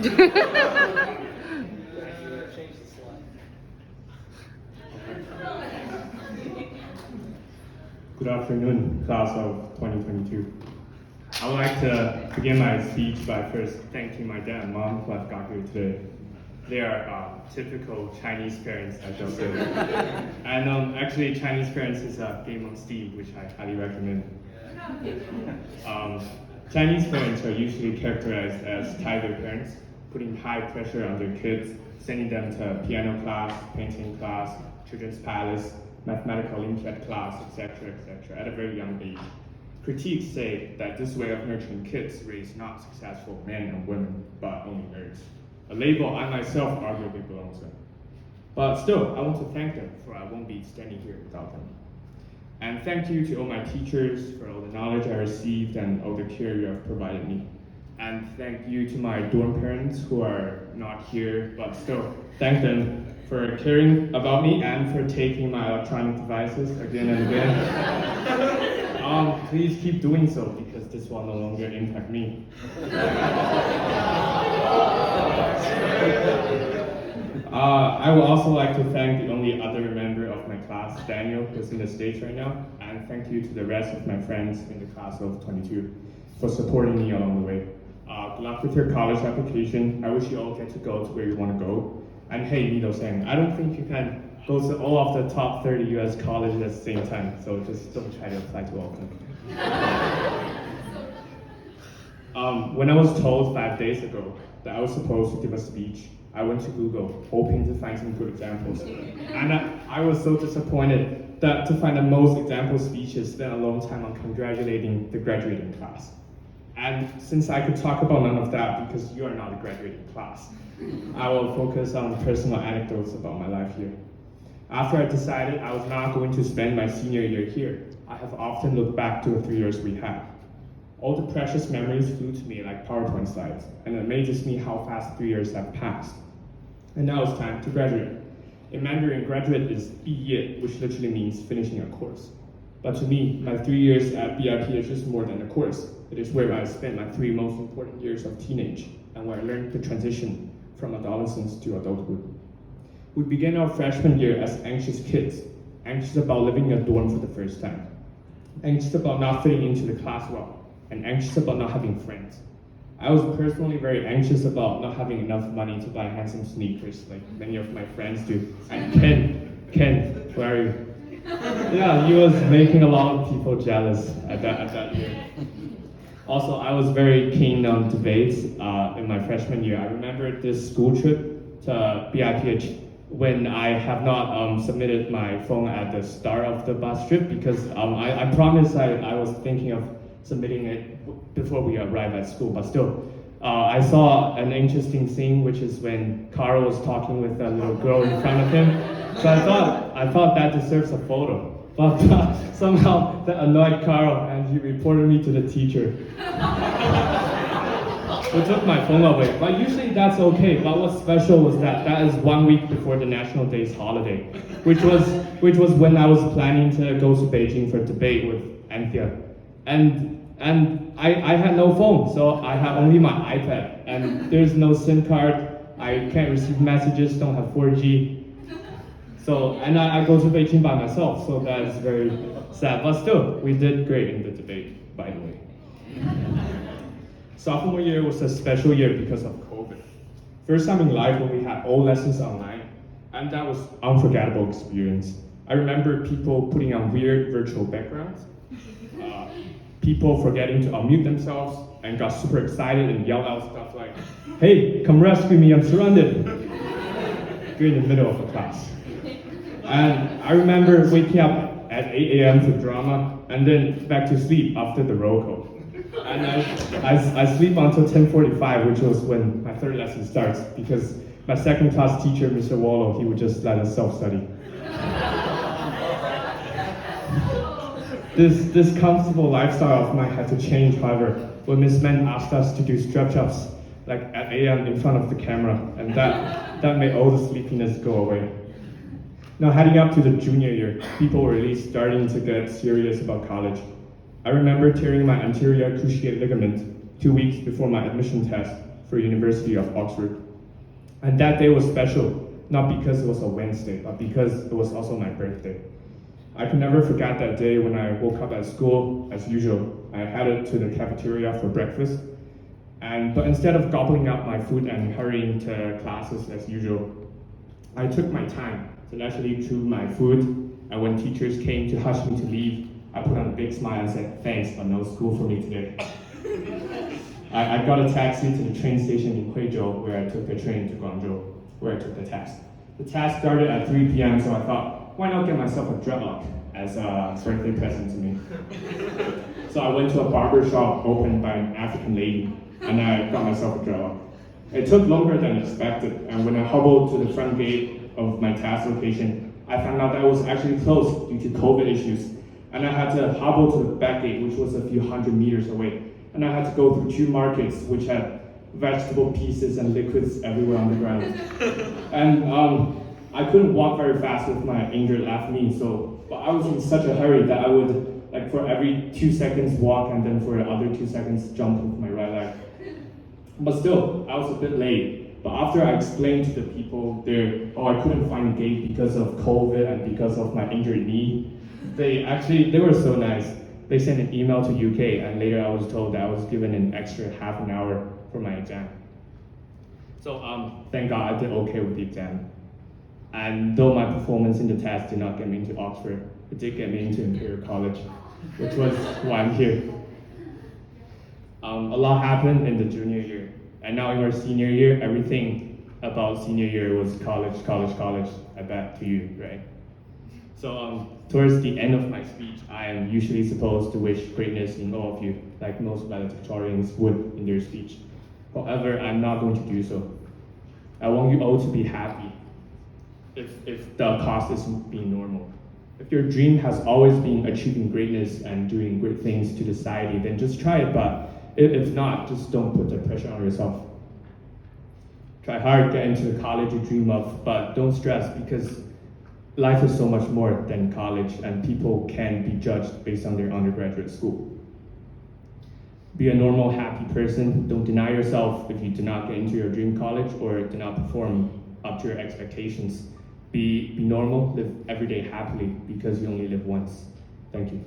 Good afternoon, class of 2022. I would like to begin my speech by first thanking my dad and mom who have got here today. They are typical Chinese parents, I shall say. And actually, Chinese parents is a game on Steam, which I highly recommend. Chinese parents are usually characterized as tiger parents, putting high pressure on their kids, sending them to piano class, painting class, children's palace, mathematical Olympiad class, etc., at a very young age. Critiques say that this way of nurturing kids raise not successful men and women, but only nerds. A label I myself arguably belongs in. But still, I want to thank them, for I won't be standing here without them. And thank you to all my teachers for all the knowledge I received and all the care you have provided me. And thank you to my dorm parents who are not here, but still, thank them for caring about me and for taking my electronic devices again and again. Please keep doing so because this will no longer impact me. I would also like to thank the only other member of my class, Daniel, who's in the States right now, and thank you to the rest of my friends in the class of 22 for supporting me along the way. Good luck with your college application. I wish you all get to go to where you want to go. And hey, Nito Sang, I don't think you can go to all of the top 30 US colleges at the same time, so just don't try to apply to all of them. When I was told 5 days ago that I was supposed to give a speech, I went to Google, hoping to find some good examples. And I was so disappointed that to find the most example speeches spent a long time on congratulating the graduating class. And since I could talk about none of that because you are not a graduating class, I will focus on personal anecdotes about my life here. After I decided I was not going to spend my senior year here, I have often looked back to the 3 years we had. All the precious memories flew to me like PowerPoint slides, and it amazes me how fast 3 years have passed. And now it's time to graduate. In Mandarin, graduate is 毕业, which literally means finishing a course. But to me, my 3 years at BIP is just more than a course. It is where I spent my 3 most important years of teenage, and where I learned the transition from adolescence to adulthood. We began our freshman year as anxious kids, anxious about living in a dorm for the first time, anxious about not fitting into the class well, and anxious about not having friends. I was personally very anxious about not having enough money to buy handsome sneakers like many of my friends do. And Ken, where are you? Yeah, he was making a lot of people jealous at that year. Also, I was very keen on debates in my freshman year. I remember this school trip to BIPH when I have not submitted my phone at the start of the bus trip because I promised I was thinking of submitting it before we arrive at school, but still, I saw an interesting scene, which is when Carl was talking with a little girl in front of him. So I thought that deserves a photo, but somehow that annoyed Carl, and he reported me to the teacher. Who took my phone away, but usually that's okay. But what's special was that is 1 week before the National Day's holiday, which was when I was planning to go to Beijing for debate with Anthea. And I had no phone, so I had only my iPad, and there's no SIM card, I can't receive messages, don't have 4G. So, and I go to Beijing by myself, so that is very sad, but still, we did great in the debate, by the way. Sophomore year was a special year because of COVID. First time in life when we had all lessons online, and that was unforgettable experience. I remember people putting on weird virtual backgrounds, people forgetting to unmute themselves and got super excited and yelled out stuff like, "Hey, come rescue me, I'm surrounded," during the middle of the class. And I remember waking up at 8 a.m. for drama and then back to sleep after the roll call. And I sleep until 10:45, which was when my third lesson starts, because my second class teacher, Mr. Wallow, he would just let us self-study. This comfortable lifestyle of mine had to change, however, when Miss Men asked us to do stretch-ups like at AM in front of the camera, and that made all the sleepiness go away. Now heading up to the junior year, people were really starting to get serious about college. I remember tearing my anterior cruciate ligament 2 weeks before my admission test for University of Oxford. And that day was special, not because it was a Wednesday, but because it was also my birthday. I can never forget that day when I woke up at school, as usual. I headed to the cafeteria for breakfast, but instead of gobbling up my food and hurrying to classes as usual, I took my time to actually chew my food, and when teachers came to hush me to leave, I put on a big smile and said, "Thanks, but no school for me today." I got a taxi to the train station in Huizhou, where I took the train to Guangzhou, where I took the test. The test started at 3 p.m., so I thought, why not get myself a dreadlock as a birthday present to me? So I went to a barber shop opened by an African lady, and I got myself a dreadlock. It took longer than expected, and when I hobbled to the front gate of my test location, I found out that it was actually closed due to COVID issues, and I had to hobble to the back gate, which was a few hundred meters away. And I had to go through 2 markets which had vegetable pieces and liquids everywhere on the ground. And I couldn't walk very fast with my injured left knee, but I was in such a hurry that I would, like, for every 2 seconds walk, and then for the other 2 seconds jump with my right leg. But still, I was a bit late. But after I explained to the people there, I couldn't find a gate because of COVID and because of my injured knee, they were so nice. They sent an email to UK, and later I was told that I was given an extra half an hour for my exam. So thank God I did okay with the exam. And though my performance in the test did not get me into Oxford, it did get me into Imperial College, which was why I'm here. A lot happened in the junior year, and now in our senior year, everything about senior year was college, college, college, I bet to you, right? So towards the end of my speech, I am usually supposed to wish greatness in all of you, like most valedictorians would in their speech. However, I'm not going to do so. I want you all to be happy if the cost is being normal. If your dream has always been achieving greatness and doing great things to society, then just try it, but if not, just don't put the pressure on yourself. Try hard, get into the college you dream of, but don't stress, because life is so much more than college, and people can be judged based on their undergraduate school. Be a normal, happy person. Don't deny yourself if you do not get into your dream college or do not perform up to your expectations. Be normal, live every day happily, because you only live once. Thank you.